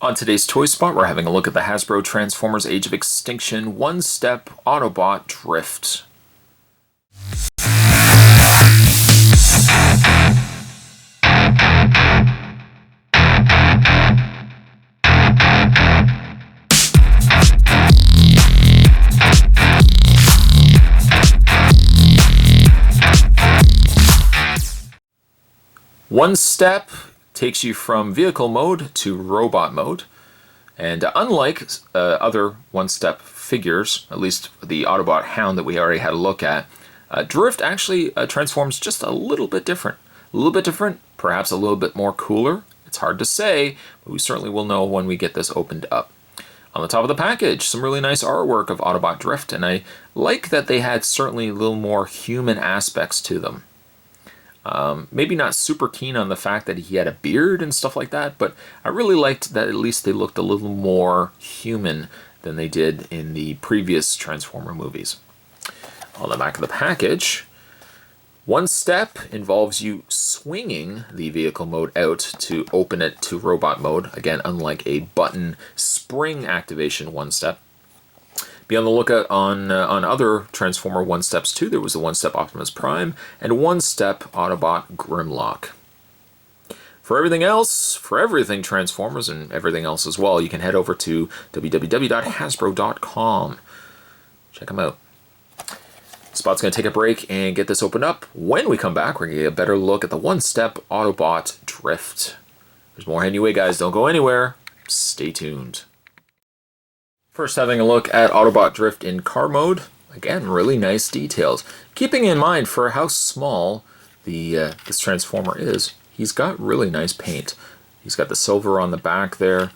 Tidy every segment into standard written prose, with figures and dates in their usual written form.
On today's Toy Spot, we're having a look at the Hasbro Transformers Age of Extinction One-Step Autobot Drift. One step takes you from vehicle mode to robot mode, and unlike other one-step figures, at least the Autobot Hound that we already had a look at, Drift actually transforms just a little bit different. A little bit different, perhaps a little bit more cooler. It's hard to say, but we certainly will know when we get this opened up. On the top of the package, some really nice artwork of Autobot Drift, and I like that they had certainly a little more human aspects to them. Maybe not super keen on the fact that he had a beard and stuff like that, but I really liked that at least they looked a little more human than they did in the previous Transformer movies. On the back of the package, one step involves you swinging the vehicle mode out to open it to robot mode. Again, unlike a button spring activation one step. Be on the lookout on other Transformer one-steps too. There was the one-step Optimus Prime and one-step Autobot Grimlock. For everything else, for everything Transformers and everything else as well, you can head over to www.hasbro.com. Check them out. Spot's going to take a break and get this opened up. When we come back, we're going to get a better look at the one-step Autobot Drift. There's more anyway, guys. Don't go anywhere. Stay tuned. First, having a look at Autobot Drift in car mode. Again, really nice details. Keeping in mind for how small this Transformer is, he's got really nice paint. He's got the silver on the back there,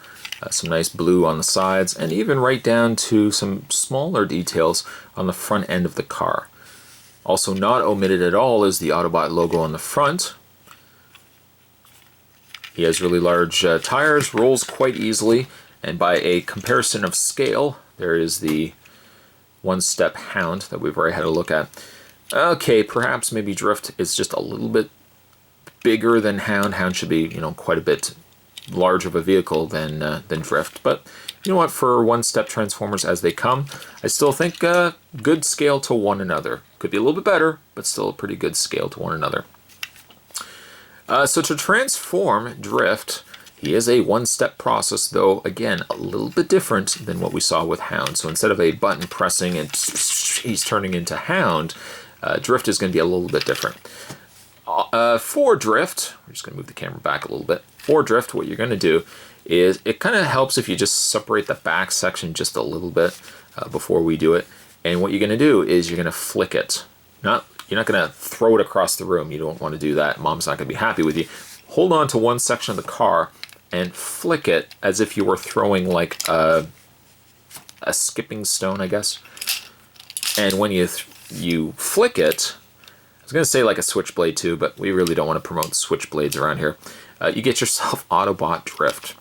some nice blue on the sides, and even right down to some smaller details on the front end of the car. Also not omitted at all is the Autobot logo on the front. He has really large tires, rolls quite easily. And by a comparison of scale, there is the one-step Hound that we've already had a look at. Okay, perhaps maybe Drift is just a little bit bigger than Hound. Hound should be, quite a bit larger of a vehicle than Drift. But you know what? For one-step Transformers as they come, I still think good scale to one another. Could be a little bit better, but still a pretty good scale to one another. So to transform Drift, he is a one-step process, though, again, a little bit different than what we saw with Hound. So instead of a button pressing and he's turning into Hound, Drift is going to be a little bit different. For Drift, we're just going to move the camera back a little bit. For Drift, what you're going to do is, it kind of helps if you just separate the back section just a little bit before we do it. And what you're going to do is you're going to flick it. You're not going to throw it across the room. You don't want to do that. Mom's not going to be happy with you. Hold on to one section of the car and flick it as if you were throwing like a skipping stone, I guess. And when you flick it, I was going to say like a switchblade too, but we really don't want to promote switchblades around here. You get yourself Autobot Drift.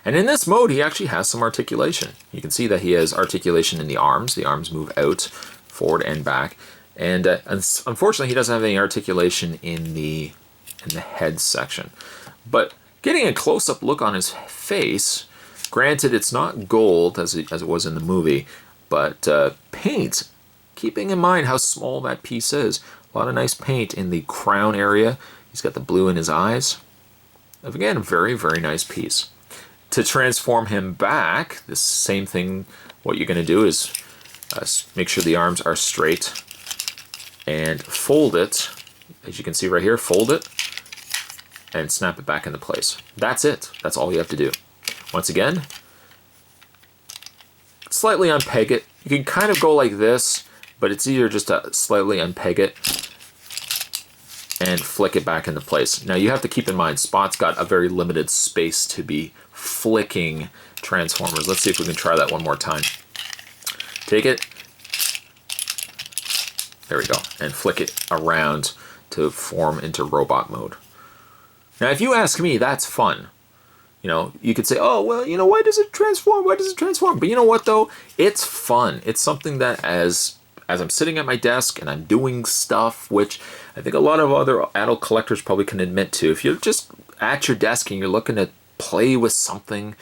And in this mode, he actually has some articulation. You can see that he has articulation in the arms. The arms move out, forward and back. And unfortunately, he doesn't have any articulation in the head section. But getting a close-up look on his face, granted it's not gold as it was in the movie, but paint, keeping in mind how small that piece is. A lot of nice paint in the crown area. He's got the blue in his eyes. Again, a very, very nice piece. To transform him back, the same thing, what you're going to do is make sure the arms are straight and fold it. As you can see right here, fold it and snap it back into place. That's it. That's all you have to do. Once again, slightly unpeg it. You can kind of go like this, but it's easier just to slightly unpeg it and flick it back into place. Now you have to keep in mind, Spot's got a very limited space to be flicking Transformers. Let's see if we can try that one more time. Take it. There we go. And flick it around to form into robot mode. Now, if you ask me, that's fun. You could say, oh, well, why does it transform? Why does it transform? But you know what, though? It's fun. It's something that as I'm sitting at my desk and I'm doing stuff, which I think a lot of other adult collectors probably can admit to. If you're just at your desk and you're looking at play with something.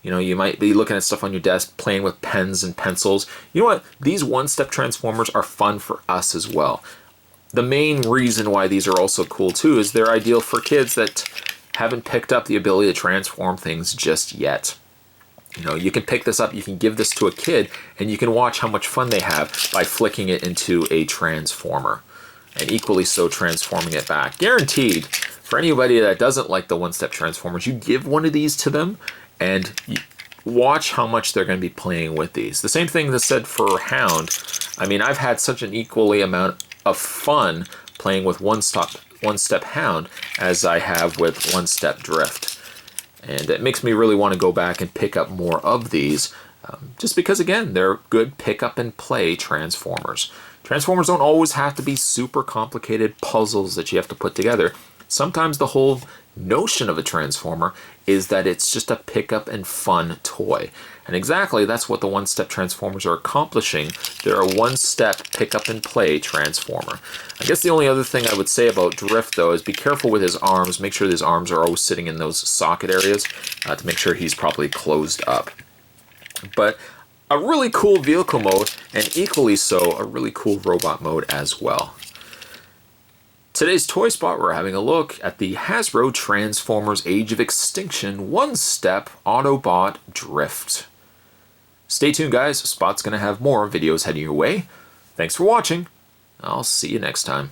You know, you might be looking at stuff on your desk, playing with pens and pencils. You know what? These one-step transformers are fun for us as well. The main reason why these are also cool too is they're ideal for kids that haven't picked up the ability to transform things just yet. You know, you can pick this up, you can give this to a kid, and you can watch how much fun they have by flicking it into a transformer. And equally so transforming it back. Guaranteed, for anybody that doesn't like the one-step transformers, you give one of these to them, and watch how much they're going to be playing with these. The same thing that's said for Hound. I mean, I've had such an equally amount of fun playing with one-step Hound as I have with one-step Drift. And it makes me really want to go back and pick up more of these, just because, again, they're good pick-up-and-play transformers. Transformers don't always have to be super complicated puzzles that you have to put together. Sometimes the whole notion of a transformer is that it's just a pick-up-and-fun toy. And exactly that's what the one-step transformers are accomplishing. They're a one-step pick-up-and-play transformer. I guess the only other thing I would say about Drift, though, is be careful with his arms. Make sure his arms are always sitting in those socket areas to make sure he's properly closed up. But a really cool vehicle mode, and equally so, a really cool robot mode as well. Today's Toy Spot, we're having a look at the Hasbro Transformers Age of Extinction one-step Autobot Drift. Stay tuned, guys. Spot's going to have more videos heading your way. Thanks for watching. I'll see you next time.